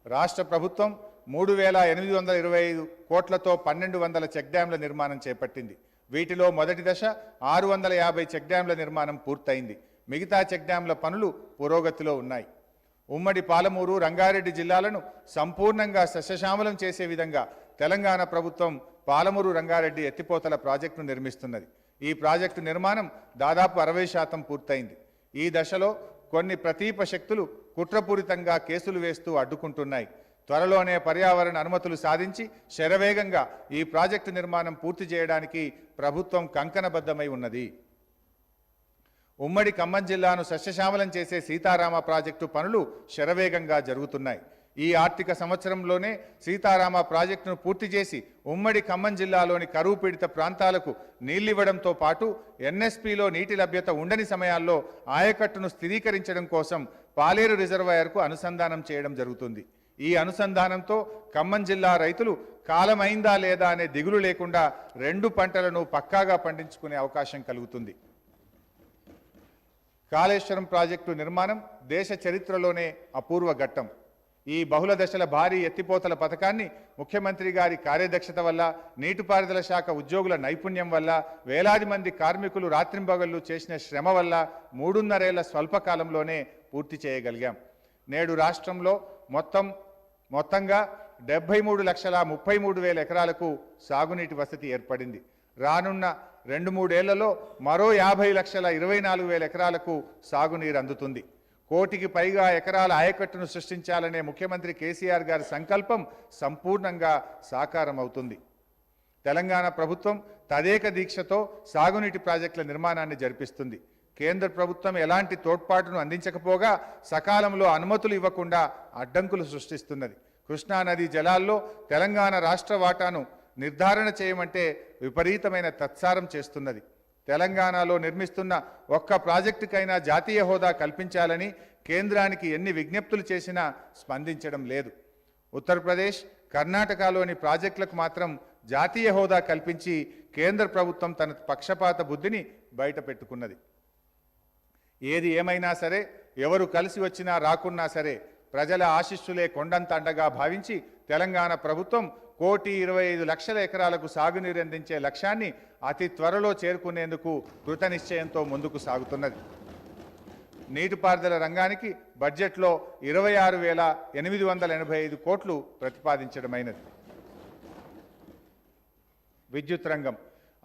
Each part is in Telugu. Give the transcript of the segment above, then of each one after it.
రాష్ట్ర ప్రభుత్వం 3,825 కోట్లతో 1,200 చెక్ డ్యాంల నిర్మాణం చేపట్టింది. వీటిలో మొదటి దశ 650 చెక్ డ్యాంల నిర్మాణం పూర్తయింది. మిగతా చెక్ డ్యాంల పనులు పురోగతిలో ఉన్నాయి. ఉమ్మడి పాలమూరు, రంగారెడ్డి జిల్లాలను సంపూర్ణంగా సస్యశ్యామలం చేసే విధంగా తెలంగాణ ప్రభుత్వం పాలమూరు రంగారెడ్డి ఎత్తిపోతల ప్రాజెక్టును నిర్మిస్తున్నది. ఈ ప్రాజెక్టు నిర్మాణం దాదాపు 60% పూర్తయింది. ఈ దశలో కొన్ని ప్రతీప శక్తులు కుట్రపూరితంగా కేసులు వేస్తూ అడ్డుకుంటున్నాయి. త్వరలోనే పర్యావరణ అనుమతులు సాధించి శరవేగంగా ఈ ప్రాజెక్టు నిర్మాణం పూర్తి చేయడానికి ప్రభుత్వం కంకణబద్ధమై ఉన్నది. ఉమ్మడి ఖమ్మం జిల్లాను సస్యశ్యామలం చేసే సీతారామ ప్రాజెక్టు పనులు శరవేగంగా జరుగుతున్నాయి. ఈ ఆర్థిక సంవత్సరంలోనే సీతారామ ప్రాజెక్టును పూర్తి చేసి ఉమ్మడి ఖమ్మం జిల్లాలోని కరువు పీడిత ప్రాంతాలకు నీళ్లివ్వడంతో పాటు ఎన్ఎస్పీలో నీటి లభ్యత ఉండని సమయాల్లో ఆయకట్టును స్థిరీకరించడం కోసం పాలేరు రిజర్వాయర్కు అనుసంధానం చేయడం జరుగుతుంది. ఈ అనుసంధానంతో ఖమ్మం జిల్లా రైతులు కాలమైందా లేదా అనే దిగులు లేకుండా 2 పంటలను పక్కాగా పండించుకునే అవకాశం కలుగుతుంది. కాళేశ్వరం ప్రాజెక్టు నిర్మాణం దేశ చరిత్రలోనే అపూర్వ ఘట్టం. ఈ బహుళ దశల భారీ ఎత్తిపోతల పథకాన్ని ముఖ్యమంత్రి గారి కార్యదక్షత వల్ల, నీటిపారుదల శాఖ ఉద్యోగుల నైపుణ్యం వల్ల, వేలాది మంది కార్మికులు రాత్రింబగళ్లు చేసిన శ్రమ వల్ల 3.5 ఏళ్ల స్వల్పకాలంలోనే పూర్తి చేయగలిగాం. నేడు రాష్ట్రంలో మొత్తంగా 73,33,000 ఎకరాలకు సాగునీటి వసతి ఏర్పడింది. రానున్న 2-3 ఏళ్లలో మరో 50,24,000 ఎకరాలకు సాగునీరు అందుతుంది. 1 కోటికి పైగా ఎకరాల ఆయకట్టును సృష్టించాలనే ముఖ్యమంత్రి కేసీఆర్ గారి సంకల్పం సంపూర్ణంగా సాకారం అవుతుంది. తెలంగాణ ప్రభుత్వం తదేక దీక్షతో సాగునీటి ప్రాజెక్టుల నిర్మాణాన్ని జరిపిస్తుంది. కేంద్ర ప్రభుత్వం ఎలాంటి తోడ్పాటును అందించకపోగా సకాలంలో అనుమతులు ఇవ్వకుండా అడ్డంకులు సృష్టిస్తున్నది. కృష్ణానది జలాల్లో తెలంగాణ రాష్ట్ర వాటాను నిర్ధారణ చేయమంటే విపరీతమైన తత్సారం చేస్తున్నది. తెలంగాణలో నిర్మిస్తున్న ఒక్క ప్రాజెక్టుకైనా జాతీయ హోదా కల్పించాలని కేంద్రానికి ఎన్ని విజ్ఞప్తులు చేసినా స్పందించడం లేదు. ఉత్తరప్రదేశ్, కర్ణాటకలోని ప్రాజెక్టులకు మాత్రం జాతీయ హోదా కల్పించి కేంద్ర ప్రభుత్వం తన పక్షపాత బుద్ధిని బయట పెట్టుకున్నది. ఏది ఏమైనా సరే, ఎవరు కలిసి వచ్చినా రాకున్నా సరే, ప్రజల ఆశీస్సులే కొండంత అండగా భావించి తెలంగాణ ప్రభుత్వం 1,25,00,000 ఎకరాలకు సాగునీరు అందించే లక్ష్యాన్ని అతి త్వరలో చేరుకునేందుకు కృతనిశ్చయంతో ముందుకు సాగుతున్నది. నీటిపారుదల రంగానికి బడ్జెట్లో 26,885 కోట్లు ప్రతిపాదించడమైనది. విద్యుత్ రంగం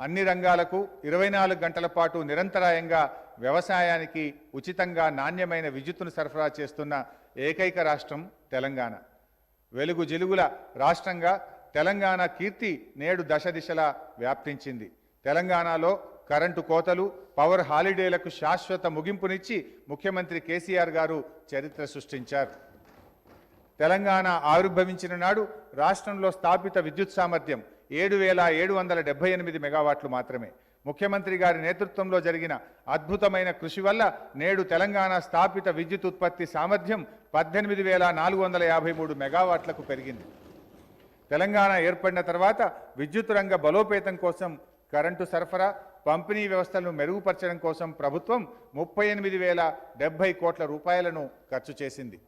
అన్ని రంగాలకు 24 గంటల పాటు నిరంతరాయంగా వ్యవసాయానికి ఉచితంగా నాణ్యమైన విద్యుత్తును సరఫరా చేస్తున్న ఏకైక రాష్ట్రం తెలంగాణ. వెలుగు జిలుగుల రాష్ట్రంగా తెలంగాణ కీర్తి నేడు దశ దిశలా వ్యాప్తించింది. తెలంగాణలో కరెంటు కోతలు, పవర్ హాలిడేలకు శాశ్వత ముగింపునిచ్చి ముఖ్యమంత్రి కేసీఆర్ గారు చరిత్ర సృష్టించారు. తెలంగాణ ఆవిర్భవించిన నాడు రాష్ట్రంలో స్థాపిత విద్యుత్ సామర్థ్యం 7,778 మెగావాట్లు మాత్రమే. ముఖ్యమంత్రి గారి నేతృత్వంలో జరిగిన అద్భుతమైన కృషి వల్ల నేడు తెలంగాణ స్థాపిత విద్యుత్ ఉత్పత్తి సామర్థ్యం 18,453 మెగావాట్లకు పెరిగింది. తెలంగాణ ఏర్పడిన తర్వాత విద్యుత్ రంగ బలోపేతం కోసం, కరెంటు సరఫరా, పంపిణీ వ్యవస్థలను మెరుగుపరచడం కోసం ప్రభుత్వం 38,070 కోట్ల రూపాయలను ఖర్చు చేసింది.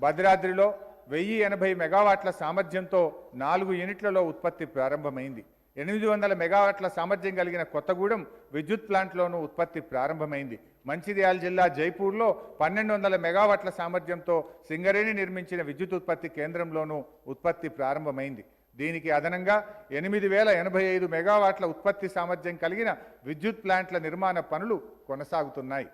భద్రాద్రిలో 1,080 మెగావాట్ల సామర్థ్యంతో 4 యూనిట్లలో ఉత్పత్తి ప్రారంభమైంది. 800 మెగావాట్ల సామర్థ్యం కలిగిన కొత్తగూడెం విద్యుత్ ప్లాంట్లోనూ ఉత్పత్తి ప్రారంభమైంది. మంచిర్యాల జిల్లా జైపూర్లో 1,200 మెగావాట్ల సామర్థ్యంతో సింగరేణి నిర్మించిన విద్యుత్ ఉత్పత్తి కేంద్రంలోనూ ఉత్పత్తి ప్రారంభమైంది. దీనికి అదనంగా 8,085 మెగావాట్ల ఉత్పత్తి సామర్థ్యం కలిగిన విద్యుత్ ప్లాంట్ల నిర్మాణ పనులు కొనసాగుతున్నాయి.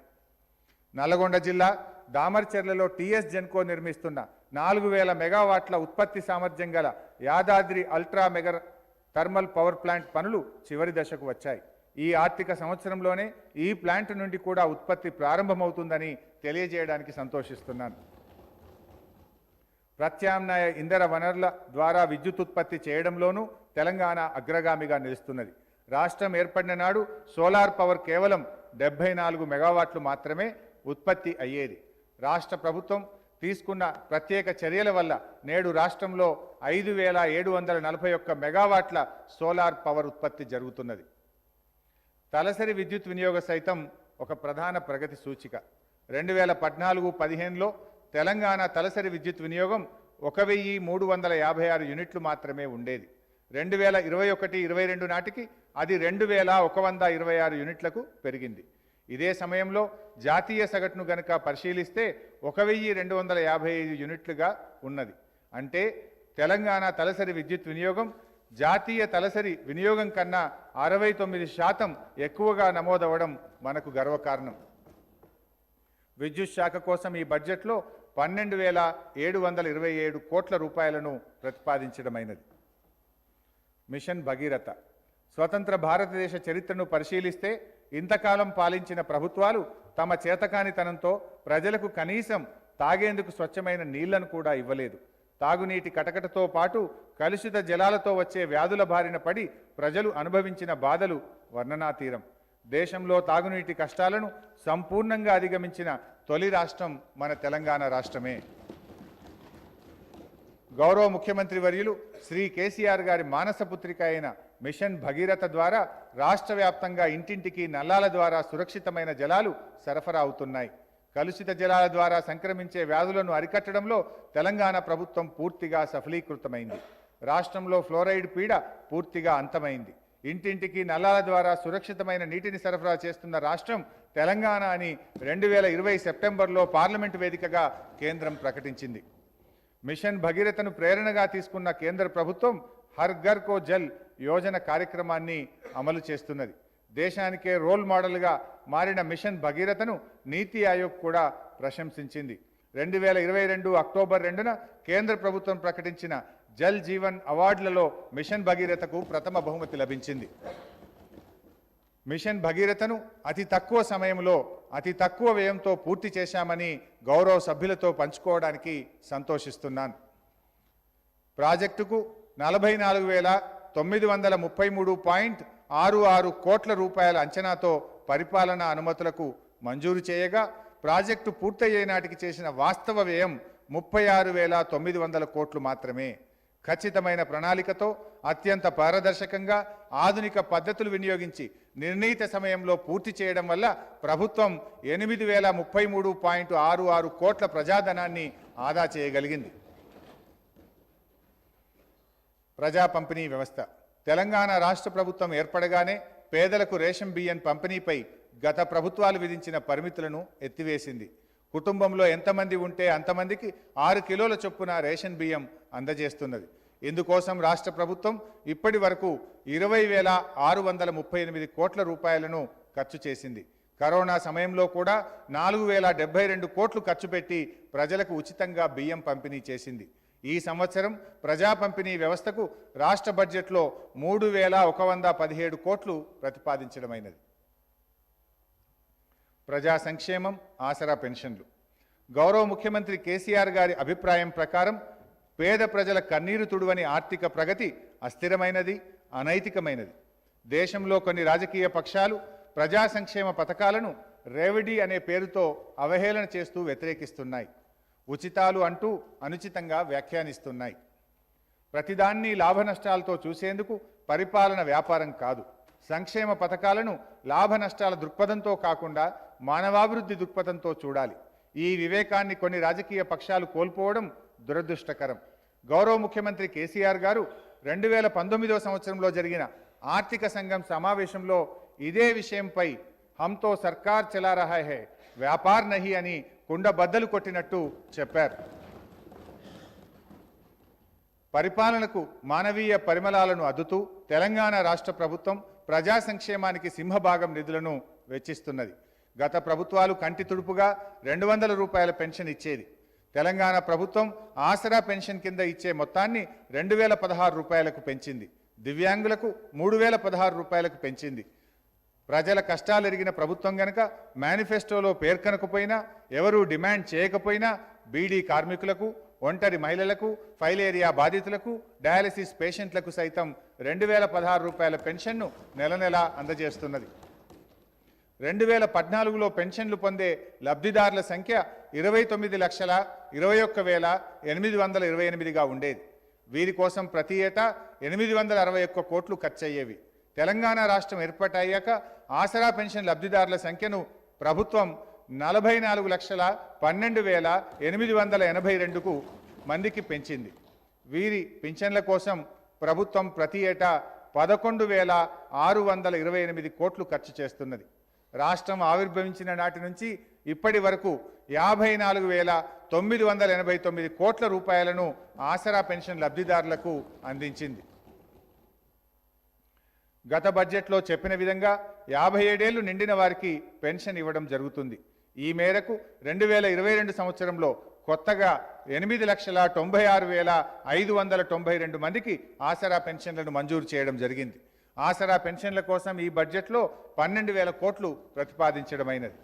నల్గొండ జిల్లా దామర్చెర్లలో టీఎస్ జెన్కో నిర్మిస్తున్న 4,000 మెగావాట్ల ఉత్పత్తి సామర్థ్యం గల Yadadri ultra mega thermal power plant పనులు చివరి దశకు వచ్చాయి. ఈ ఆర్థిక సంవత్సరంలోనే ఈ ప్లాంట్ నుండి కూడా ఉత్పత్తి ప్రారంభమవుతుందని తెలియజేయడానికి సంతోషిస్తున్నాను. ప్రత్యామ్నాయ ఇంధన వనరుల ద్వారా విద్యుత్ ఉత్పత్తి చేయడంలోనూ తెలంగాణ అగ్రగామిగా నిలుస్తున్నది. రాష్ట్రం ఏర్పడిన నాడు సోలార్ పవర్ కేవలం 74 మెగావాట్లు మాత్రమే ఉత్పత్తి అయ్యేది. రాష్ట్ర ప్రభుత్వం తీసుకున్న ప్రత్యేక చర్యల వల్ల నేడు రాష్ట్రంలో 5,741 మెగావాట్ల సోలార్ పవర్ ఉత్పత్తి జరుగుతున్నది. తలసరి విద్యుత్ వినియోగ సైతం ఒక ప్రధాన ప్రగతి సూచిక. 2014-15లో తెలంగాణ తలసరి విద్యుత్ వినియోగం 1356 యూనిట్లు మాత్రమే ఉండేది. 2021-22 నాటికి అది 2126 యూనిట్లకు పెరిగింది. ఇదే సమయంలో జాతీయ సగటును గనుక పరిశీలిస్తే 1255 యూనిట్లుగా ఉన్నది. అంటే తెలంగాణ తలసరి విద్యుత్ వినియోగం జాతీయ తలసరి వినియోగం కన్నా 69% ఎక్కువగా నమోదవడం మనకు గర్వకారణం. విద్యుత్ శాఖ కోసం ఈ బడ్జెట్లో 12,727 కోట్ల రూపాయలను ప్రతిపాదించడమైనది. మిషన్ భగీరథ స్వతంత్ర భారతదేశ చరిత్రను పరిశీలిస్తే ఇంతకాలం పాలించిన ప్రభుత్వాలు తమ చేతకానితనంతో ప్రజలకు కనీసం తాగేందుకు స్వచ్ఛమైన నీళ్లను కూడా ఇవ్వలేదు. తాగునీటి కటకటతో పాటు కలుషిత జలాలతో వచ్చే వ్యాధుల బారిన పడి ప్రజలు అనుభవించిన బాధలు వర్ణనాతీరం. దేశంలో తాగునీటి కష్టాలను సంపూర్ణంగా అధిగమించిన తొలి రాష్ట్రం మన తెలంగాణ రాష్ట్రమే. గౌరవ ముఖ్యమంత్రి వర్యులు శ్రీ కేసీఆర్ గారి మానసపుత్రిక అయిన మిషన్ భగీరథ ద్వారా రాష్ట్ర వ్యాప్తంగా ఇంటింటికి నల్లాల ద్వారా సురక్షితమైన జలాలు సరఫరా అవుతున్నాయి. కలుషిత జలాల ద్వారా సంక్రమించే వ్యాధులను అరికట్టడంలో తెలంగాణ ప్రభుత్వం పూర్తిగా సఫలీకృతమైంది. రాష్ట్రంలో ఫ్లోరైడ్ పీడ పూర్తిగా అంతమైంది. ఇంటింటికి నల్లాల ద్వారా సురక్షితమైన నీటిని సరఫరా చేస్తున్న రాష్ట్రం తెలంగాణ అని 2020 సెప్టెంబర్లో పార్లమెంటు వేదికగా కేంద్రం ప్రకటించింది. మిషన్ భగీరథను ప్రేరణగా తీసుకున్న కేంద్ర ప్రభుత్వం హర్ ఘర్ కో జల్ యోజన కార్యక్రమాన్ని అమలు చేస్తున్నది. దేశానికే రోల్ మోడల్గా మారిన మిషన్ భగీరథను నీతి ఆయోగ్ కూడా ప్రశంసించింది. 2022 అక్టోబర్ 2న కేంద్ర ప్రభుత్వం ప్రకటించిన జల్ జీవన్ అవార్డులలో మిషన్ భగీరథకు ప్రథమ బహుమతి లభించింది. మిషన్ భగీరథను అతి తక్కువ సమయంలో అతి తక్కువ వ్యయంతో పూర్తి చేశామని గౌరవ సభ్యులతో పంచుకోవడానికి సంతోషిస్తున్నాను. ప్రాజెక్టుకు 44,933.66 కోట్ల రూపాయల అంచనాతో పరిపాలనా అనుమతులకు మంజూరు చేయగా ప్రాజెక్టు పూర్తయ్యే నాటికి చేసిన వాస్తవ వ్యయం 36,900 కోట్లు మాత్రమే. ఖచ్చితమైన ప్రణాళికతో అత్యంత పారదర్శకంగా ఆధునిక పద్ధతులు వినియోగించి నిర్ణీత సమయంలో పూర్తి చేయడం వల్ల ప్రభుత్వం 8,033.66 కోట్ల ప్రజాధనాన్ని ఆదా చేయగలిగింది. ప్రజా పంపిణీ వ్యవస్థ తెలంగాణ రాష్ట్ర ప్రభుత్వం ఏర్పడగానే పేదలకు రేషన్ బియ్యం పంపిణీపై గత ప్రభుత్వాలు విధించిన పరిమితులను ఎత్తివేసింది. కుటుంబంలో ఎంతమంది ఉంటే అంతమందికి 6 కిలోల చొప్పున రేషన్ బియ్యం అందజేస్తున్నది. ఇందుకోసం రాష్ట్ర ప్రభుత్వం ఇప్పటి వరకు 20,638 కోట్ల రూపాయలను ఖర్చు చేసింది. కరోనా సమయంలో కూడా 4,072 కోట్లు ఖర్చు పెట్టి ప్రజలకు ఉచితంగా బియ్యం పంపిణీ చేసింది. ఈ సంవత్సరం ప్రజా పంపిణీ వ్యవస్థకు రాష్ట్ర బడ్జెట్లో 3,117 కోట్లు ప్రతిపాదించడమైనది. ప్రజా సంక్షేమం, ఆసరా పెన్షన్లు గౌరవ ముఖ్యమంత్రి కేసీఆర్ గారి అభిప్రాయం ప్రకారం పేద ప్రజల కన్నీరు తుడువని ఆర్థిక ప్రగతి అస్థిరమైనది, అనైతికమైనది. దేశంలో కొన్ని రాజకీయ పక్షాలు ప్రజా సంక్షేమ పథకాలను రెవెడీ అనే పేరుతో అవహేళన చేస్తూ వ్యతిరేకిస్తున్నాయి. ఉచితాలు అంటూ అనుచితంగా వ్యాఖ్యానిస్తున్నాయి. ప్రతిదాన్ని లాభ నష్టాలతో చూసేందుకు పరిపాలన వ్యాపారం కాదు. సంక్షేమ పథకాలను లాభ నష్టాల దృక్పథంతో కాకుండా మానవాభివృద్ధి దృక్పథంతో చూడాలి. ఈ వివేకాన్ని కొన్ని రాజకీయ పక్షాలు కోల్పోవడం దురదృష్టకరం. గౌరవ ముఖ్యమంత్రి కేసీఆర్ గారు 2019వ సంవత్సరంలో జరిగిన ఆర్థిక సంఘం సమావేశంలో ఇదే విషయంపై హమ్తో సర్కార్ చలా రహా హై వ్యాపార్ నహి అని కుండ బద్దలు కొట్టినట్టు చెప్పారు. పరిపాలనకు మానవీయ పరిమళాలను అద్దుతూ తెలంగాణ రాష్ట్ర ప్రభుత్వం ప్రజా సంక్షేమానికి సింహభాగం నిధులను వెచ్చిస్తున్నది. గత ప్రభుత్వాలు కంటి తుడుపుగా 200 రూపాయల పెన్షన్ ఇచ్చేది. తెలంగాణ ప్రభుత్వం ఆసరా పెన్షన్ కింద ఇచ్చే మొత్తాన్ని 2,016 రూపాయలకు పెంచింది. దివ్యాంగులకు 3,016 రూపాయలకు పెంచింది. ప్రజల కష్టాలు ఎరిగిన ప్రభుత్వం గనక మేనిఫెస్టోలో పేర్కొనకపోయినా, ఎవరూ డిమాండ్ చేయకపోయినా బీడీ కార్మికులకు, ఒంటరి మహిళలకు, ఫైలేరియా బాధితులకు, డయాలసిస్ పేషెంట్లకు సైతం 2,016 రూపాయల పెన్షన్ను నెల నెలా అందజేస్తున్నది. 2014లో పెన్షన్లు పొందే లబ్ధిదారుల సంఖ్య 29,21,828గా ఉండేది. వీరి కోసం ప్రతి ఏటా 861 కోట్లు ఖర్చయ్యేవి. తెలంగాణ రాష్ట్రం ఏర్పాటయ్యాక ఆసరా పెన్షన్ లబ్ధిదారుల సంఖ్యను ప్రభుత్వం 44,12,882కు మందికి పెంచింది. వీరి పింఛన్ల కోసం ప్రభుత్వం ప్రతి ఏటా 11,628 కోట్లు ఖర్చు చేస్తున్నది. రాష్ట్రం ఆవిర్భవించిన నాటి నుంచి ఇప్పటి వరకు 54,989 కోట్ల రూపాయలను ఆసరా పెన్షన్ లబ్ధిదారులకు అందించింది. గత బడ్జెట్లో చెప్పిన విధంగా 57 ఏళ్లు నిండిన వారికి పెన్షన్ ఇవ్వడం జరుగుతుంది. ఈ మేరకు 2022 సంవత్సరంలో కొత్తగా 8,96,592 మందికి ఆసరా పెన్షన్లను మంజూరు చేయడం జరిగింది. ఆసరా పెన్షన్ల కోసం ఈ బడ్జెట్లో 12,000 కోట్లు ప్రతిపాదించడమైనది.